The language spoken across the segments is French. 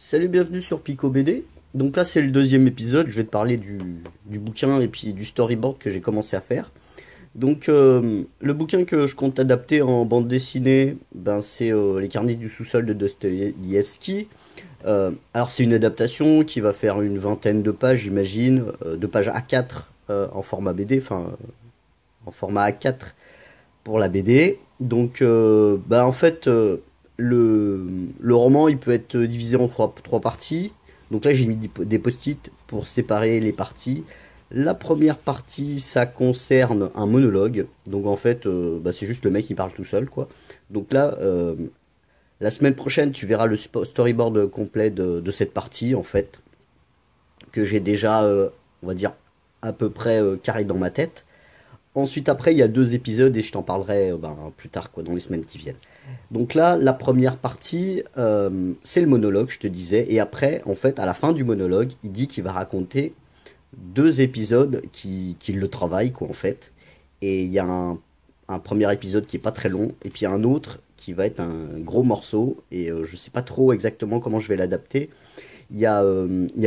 Salut, bienvenue sur Pico BD. Donc là, c'est le deuxième épisode. Je vais te parler du bouquin et puis du storyboard que j'ai commencé à faire. Donc, le bouquin que je compte adapter en bande dessinée, ben, c'est Les carnets du sous-sol de Dostoïevski. Alors, c'est une adaptation qui va faire une vingtaine de pages, j'imagine, de pages A4 en format BD, enfin, en format A4 pour la BD. Donc, bah, en fait, le roman, il peut être divisé en trois parties. Donc là, j'ai mis des post-it pour séparer les parties. La première partie, ça concerne un monologue. Donc en fait, bah, c'est juste le mec qui parle tout seul, quoi. Donc là, la semaine prochaine, tu verras le storyboard complet de cette partie, en fait, que j'ai déjà, on va dire, à peu près carré dans ma tête. Ensuite, après, il y a deux épisodes et je t'en parlerai ben, plus tard, quoi, dans les semaines qui viennent. Donc là, la première partie, c'est le monologue, je te disais. Et après, en fait, à la fin du monologue, il dit qu'il va raconter deux épisodes qui le travaillent, quoi, en fait. Et il y a un premier épisode qui est pas très long, et puis un autre qui va être un gros morceau. Et je sais pas trop exactement comment je vais l'adapter. Il y a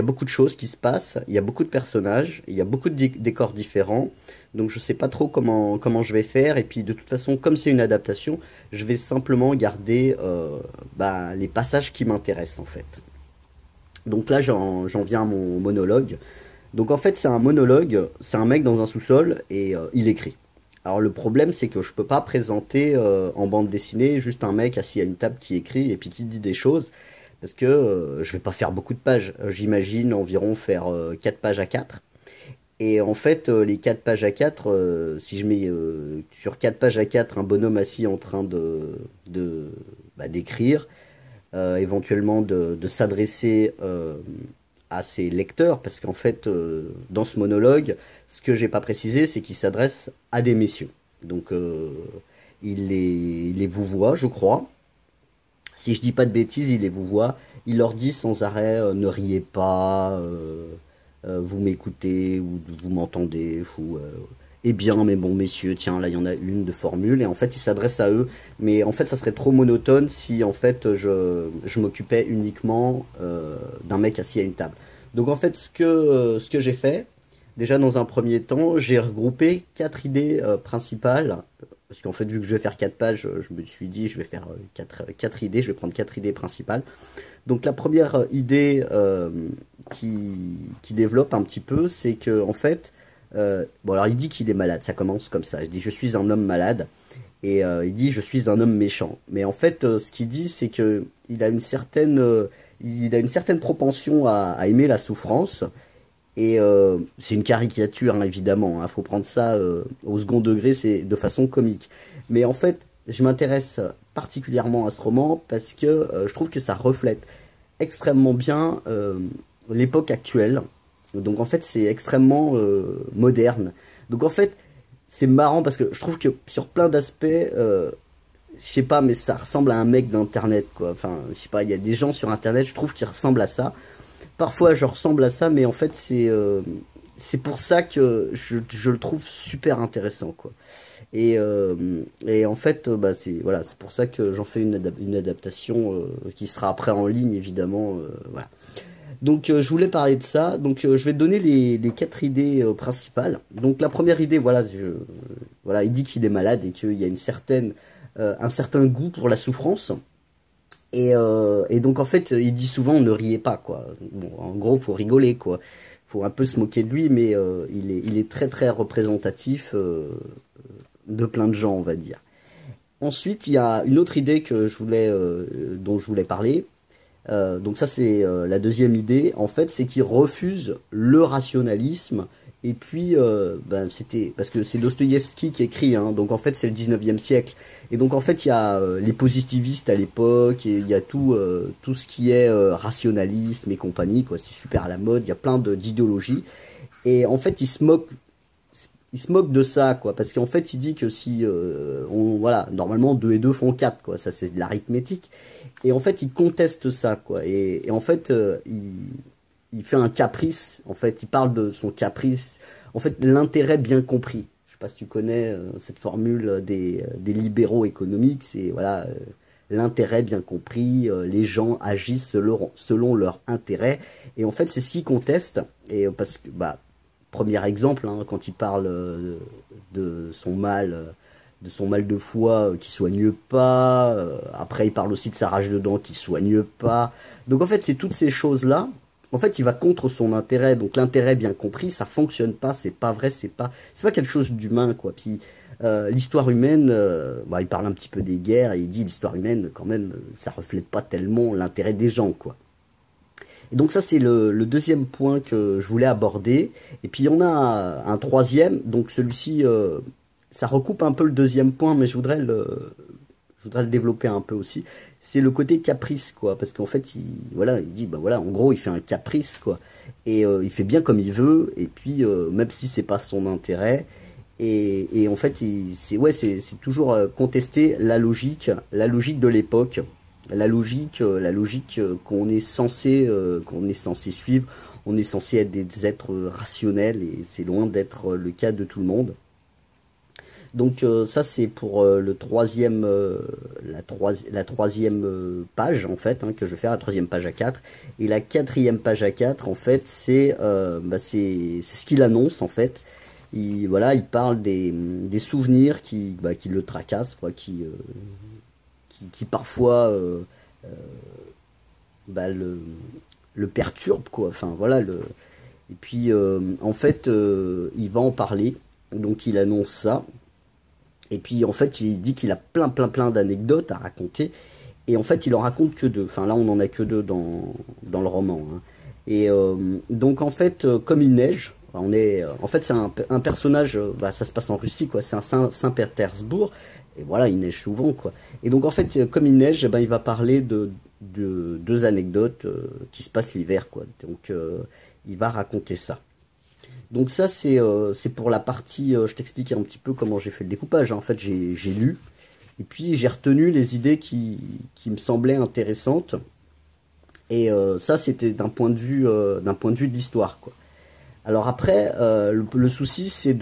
beaucoup de choses qui se passent, il y a beaucoup de personnages, il y a beaucoup de décors différents. Donc je sais pas trop comment je vais faire. Et puis de toute façon, comme c'est une adaptation, je vais simplement garder bah, les passages qui m'intéressent en fait. Donc là, j'en viens à mon monologue. Donc en fait, c'est un monologue, c'est un mec dans un sous-sol et il écrit. Alors le problème, c'est que je peux pas présenter en bande dessinée juste un mec assis à une table qui écrit et puis qui dit des choses. Parce que je vais pas faire beaucoup de pages. J'imagine environ faire 4 pages à 4. Et en fait, les 4 pages à 4, si je mets sur 4 pages à 4 un bonhomme assis en train bah, d'écrire, éventuellement de s'adresser à ses lecteurs, parce qu'en fait, dans ce monologue, ce que j'ai pas précisé, c'est qu'il s'adresse à des messieurs. Donc, il les vouvoie, je crois. Si je dis pas de bêtises, il les vouvoie. Il leur dit sans arrêt ne riez pas, vous m'écoutez ou vous m'entendez. Eh bien, mes bons messieurs, tiens, là il y en a une de formule. Et en fait, il s'adresse à eux. Mais en fait, ça serait trop monotone si en fait je m'occupais uniquement d'un mec assis à une table. Donc en fait, ce que j'ai fait, déjà dans un premier temps, j'ai regroupé quatre idées principales parce qu'en fait, vu que je vais faire 4 pages, je me suis dit, je vais faire quatre idées, je vais prendre 4 idées principales. Donc la première idée qui développe un petit peu, c'est que en fait, bon alors il dit qu'il est malade, ça commence comme ça. Je dis, je suis un homme malade, et il dit, je suis un homme méchant. Mais en fait, ce qu'il dit, c'est que il a une certaine propension à aimer la souffrance. Et c'est une caricature, hein, évidemment. Il faut prendre ça au second degré, c'est de façon comique. Mais en fait, je m'intéresse particulièrement à ce roman parce que je trouve que ça reflète extrêmement bien l'époque actuelle. Donc en fait, c'est extrêmement moderne. Donc en fait, c'est marrant parce que je trouve que sur plein d'aspects, je sais pas, mais ça ressemble à un mec d'internet, quoi. Enfin, je sais pas, il y a des gens sur internet, je trouve qu'ils ressemblent à ça. Parfois, je ressemble à ça, mais en fait, c'est pour ça que je le trouve super intéressant, quoi. Et en fait, bah, voilà, c'est pour ça que j'en fais une adaptation qui sera après en ligne, évidemment. Voilà. Donc, je voulais parler de ça. Donc, je vais te donner les quatre idées principales. Donc, la première idée, voilà, voilà, il dit qu'il est malade et qu'il y a un certain goût pour la souffrance. Et donc en fait, il dit souvent ne riez pas quoi. Bon, en gros, faut rigoler quoi. Faut un peu se moquer de lui, mais il est très très représentatif de plein de gens, on va dire. Ensuite, il y a une autre idée dont je voulais parler. Donc ça, c'est la deuxième idée. En fait, c'est qu'il refuse le rationalisme. Et puis, ben, c'était parce que c'est Dostoïevski qui écrit, hein, donc en fait c'est le 19e siècle. Et donc en fait il y a les positivistes à l'époque, et il y a tout ce qui est rationalisme et compagnie, quoi. C'est super à la mode, il y a plein d'idéologies. Et en fait il se moque de ça, quoi, parce qu'en fait il dit que si, voilà, normalement 2 et 2 font 4, quoi, ça c'est de l'arithmétique. Et en fait il conteste ça, quoi. Et en fait il fait un caprice, en fait, il parle de son caprice, en fait, l'intérêt bien compris. Je sais pas si tu connais cette formule des libéraux économiques, c'est voilà, l'intérêt bien compris, les gens agissent selon leur intérêt. Et en fait, c'est ce qu'il conteste. Et parce que, bah, premier exemple, hein, quand il parle de son mal, de son mal de foie qui soigne pas. Après, il parle aussi de sa rage de dents qui soigne pas. Donc en fait, c'est toutes ces choses-là. En fait, il va contre son intérêt. Donc l'intérêt bien compris, ça fonctionne pas, c'est pas vrai, c'est pas quelque chose d'humain, quoi. Puis l'histoire humaine, bah, il parle un petit peu des guerres et il dit l'histoire humaine, quand même, ça reflète pas tellement l'intérêt des gens, quoi. Et donc ça, c'est le deuxième point que je voulais aborder. Et puis il y en a un troisième, donc celui-ci, ça recoupe un peu le deuxième point, mais je voudrais le développer un peu aussi. C'est le côté caprice, quoi. Parce qu'en fait, voilà, il dit, bah voilà, en gros, il fait un caprice, quoi. Et il fait bien comme il veut, et puis même si c'est pas son intérêt. Et en fait, c'est toujours contester la logique de l'époque, la logique qu'on est censé suivre. On est censé être des êtres rationnels, et c'est loin d'être le cas de tout le monde. Donc ça c'est pour la troisième page en fait, hein, que je vais faire, la troisième page à 4. Et la quatrième page à 4 en fait c'est ce qu'il annonce en fait. Voilà, il parle des souvenirs qui le tracassent, quoi, qui parfois euh, bah, le perturbent, quoi. Enfin voilà, et puis en fait il va en parler, donc il annonce ça. Et puis en fait, il dit qu'il a plein d'anecdotes à raconter. Et en fait, il en raconte que deux. Enfin là, on en a que deux dans le roman, hein. Et donc en fait, comme il neige, en fait, c'est un personnage. Bah, ça se passe en Russie, quoi. C'est un Saint-Pétersbourg. Et voilà, il neige souvent, quoi. Et donc en fait, comme il neige, eh ben, il va parler de deux anecdotes qui se passent l'hiver, quoi. Donc il va raconter ça. Donc ça, c'est pour la partie, je t'explique un petit peu comment j'ai fait le découpage, hein. En fait, j'ai lu, et puis j'ai retenu les idées qui me semblaient intéressantes. Et ça, c'était d'un point de vue de l'histoire, quoi. Alors après, le souci, c'est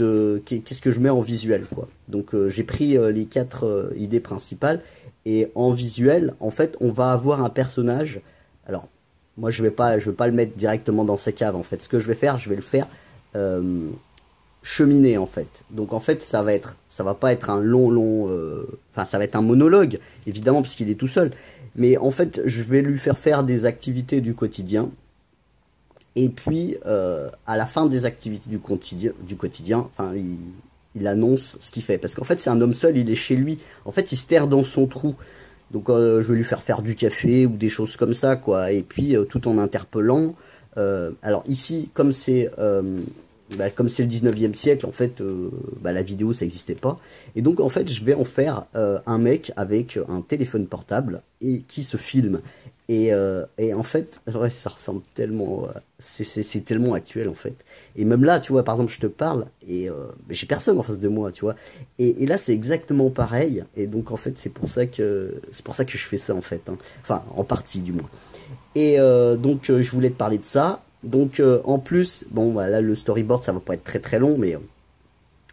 qu'est-ce que je mets en visuel, quoi. Donc j'ai pris les quatre idées principales, et en visuel, en fait, on va avoir un personnage. Alors, moi, je vais pas le mettre directement dans sa cave, en fait. Ce que je vais faire, je vais le faire euh, cheminer en fait. Donc en fait ça va pas être un enfin ça va être un monologue évidemment puisqu'il est tout seul. Mais en fait je vais lui faire des activités du quotidien. Et puis à la fin des activités du quotidien, enfin il annonce ce qu'il fait. Parce qu'en fait c'est un homme seul, il est chez lui. En fait il se terre dans son trou. Donc je vais lui faire du café ou des choses comme ça, quoi. Et puis tout en interpellant. Alors ici, comme c'est le 19e siècle, en fait, bah, la vidéo, ça n'existait pas. Et donc, en fait, je vais en faire un mec avec un téléphone portable et qui se filme. Et en fait, ouais, ça ressemble tellement, c'est tellement actuel, en fait. Et même là, tu vois, par exemple, je te parle et j'ai personne en face de moi, tu vois. Et là, c'est exactement pareil. Et donc, en fait, c'est pour ça que je fais ça, en fait, hein. Enfin, en partie, du moins. Et donc, je voulais te parler de ça. Donc, en plus, bon, voilà, le storyboard, ça va pas être très long, mais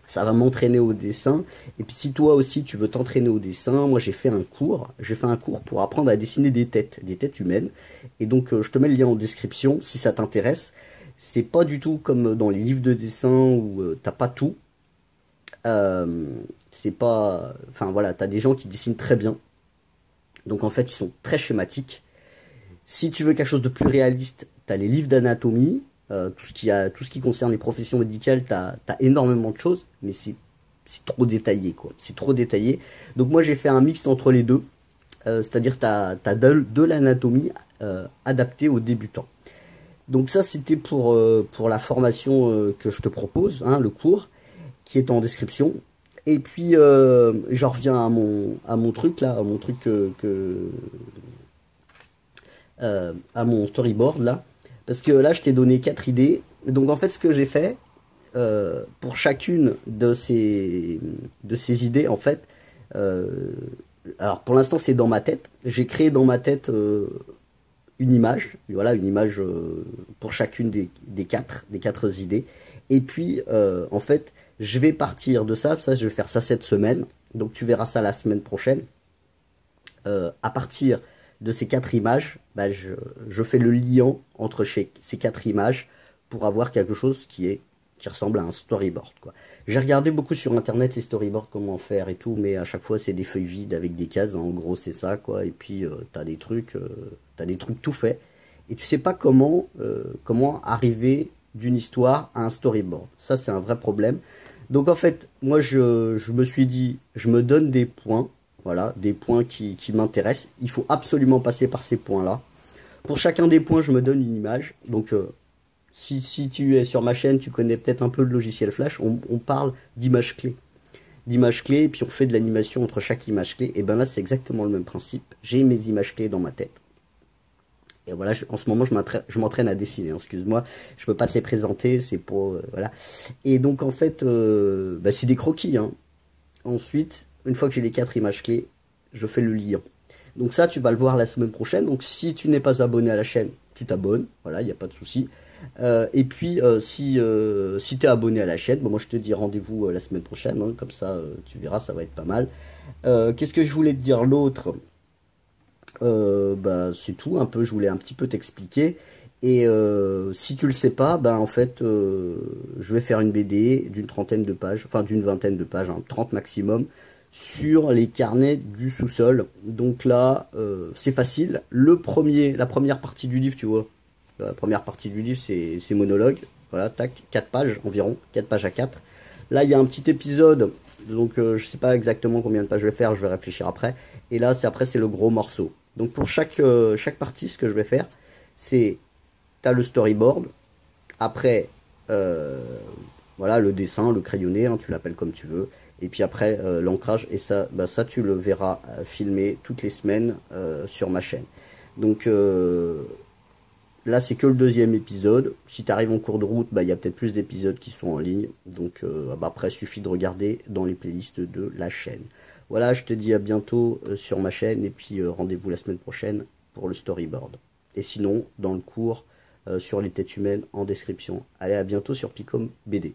ça va m'entraîner au dessin. Et puis, si toi aussi, tu veux t'entraîner au dessin, moi, j'ai fait un cours. J'ai fait un cours pour apprendre à dessiner des têtes humaines. Et donc, je te mets le lien en description si ça t'intéresse. C'est pas du tout comme dans les livres de dessin où t'as pas tout. Euh, c'est pas... Enfin, voilà, t'as des gens qui dessinent très bien. Donc, en fait, ils sont très schématiques. Si tu veux quelque chose de plus réaliste, tu as les livres d'anatomie, tout ce qui concerne les professions médicales, tu as énormément de choses, mais c'est trop détaillé, quoi. C'est trop détaillé. Donc moi j'ai fait un mix entre les deux, c'est-à-dire tu as, de l'anatomie adaptée aux débutants. Donc ça c'était pour la formation que je te propose, hein, le cours, qui est en description. Et puis j'en reviens à mon truc là, à mon truc à mon storyboard là. Parce que là, je t'ai donné 4 idées. Donc en fait, ce que j'ai fait, pour chacune de ces idées, en fait, euh, alors pour l'instant, c'est dans ma tête. J'ai créé dans ma tête une image. Voilà, une image pour chacune des quatre idées. Et puis, en fait, je vais partir de ça. Ça, je vais faire ça cette semaine. Donc tu verras ça la semaine prochaine. à partir de ces 4 images, bah, je fais le lien entre ces 4 images pour avoir quelque chose qui ressemble à un storyboard, quoi. J'ai regardé beaucoup sur internet les storyboards, comment faire et tout, mais à chaque fois c'est des feuilles vides avec des cases, hein. En gros c'est ça, quoi. Et puis t'as des trucs tout faits, et tu sais pas comment arriver d'une histoire à un storyboard. Ça c'est un vrai problème. Donc en fait, moi je me suis dit, je me donne des points, voilà, des points qui m'intéressent. Il faut absolument passer par ces points-là. Pour chacun des points, je me donne une image. Donc si tu es sur ma chaîne, tu connais peut-être un peu le logiciel Flash, on parle d'images clés. D'images clés, et puis on fait de l'animation entre chaque image clé. Et ben là, c'est exactement le même principe. J'ai mes images clés dans ma tête. Et voilà, en ce moment, je m'entraîne à dessiner, hein, excuse-moi. Je peux pas te les présenter, c'est pour... voilà. Et donc, en fait, bah, c'est des croquis, hein. Ensuite, une fois que j'ai les 4 images clés, je fais le lien. Donc ça, tu vas le voir la semaine prochaine. Donc si tu n'es pas abonné à la chaîne, tu t'abonnes. Voilà, il n'y a pas de souci. Et puis, si tu es abonné à la chaîne, bon, moi je te dis rendez-vous la semaine prochaine. Hein, comme ça, tu verras, ça va être pas mal. Qu'est-ce que je voulais te dire l'autre? Bah, c'est tout, un peu, je voulais un petit peu t'expliquer. Et si tu le sais pas, bah, en fait, je vais faire une BD d'une trentaine de pages, enfin d'une vingtaine de pages, hein, 30 maximum, sur les carnets du sous-sol. Donc là, c'est facile. La première partie du livre, tu vois, la première partie du livre, c'est monologue. Voilà, tac, 4 pages environ, 4 pages à 4. Là, il y a un petit épisode, donc je sais pas exactement combien de pages je vais faire, je vais réfléchir après. Et là, après, c'est le gros morceau. Donc pour chaque partie, ce que je vais faire, c'est, tu as le storyboard, après, voilà, le dessin, le crayonné, hein, tu l'appelles comme tu veux, et puis après, l'ancrage, et ça, bah, ça, tu le verras filmé toutes les semaines sur ma chaîne. Donc là, c'est que le deuxième épisode. Si tu arrives en cours de route, bah, il y a peut-être plus d'épisodes qui sont en ligne. Donc bah, après, il suffit de regarder dans les playlists de la chaîne. Voilà, je te dis à bientôt sur ma chaîne et puis rendez-vous la semaine prochaine pour le storyboard. Et sinon, dans le cours sur les têtes humaines en description. Allez, à bientôt sur Picom BD.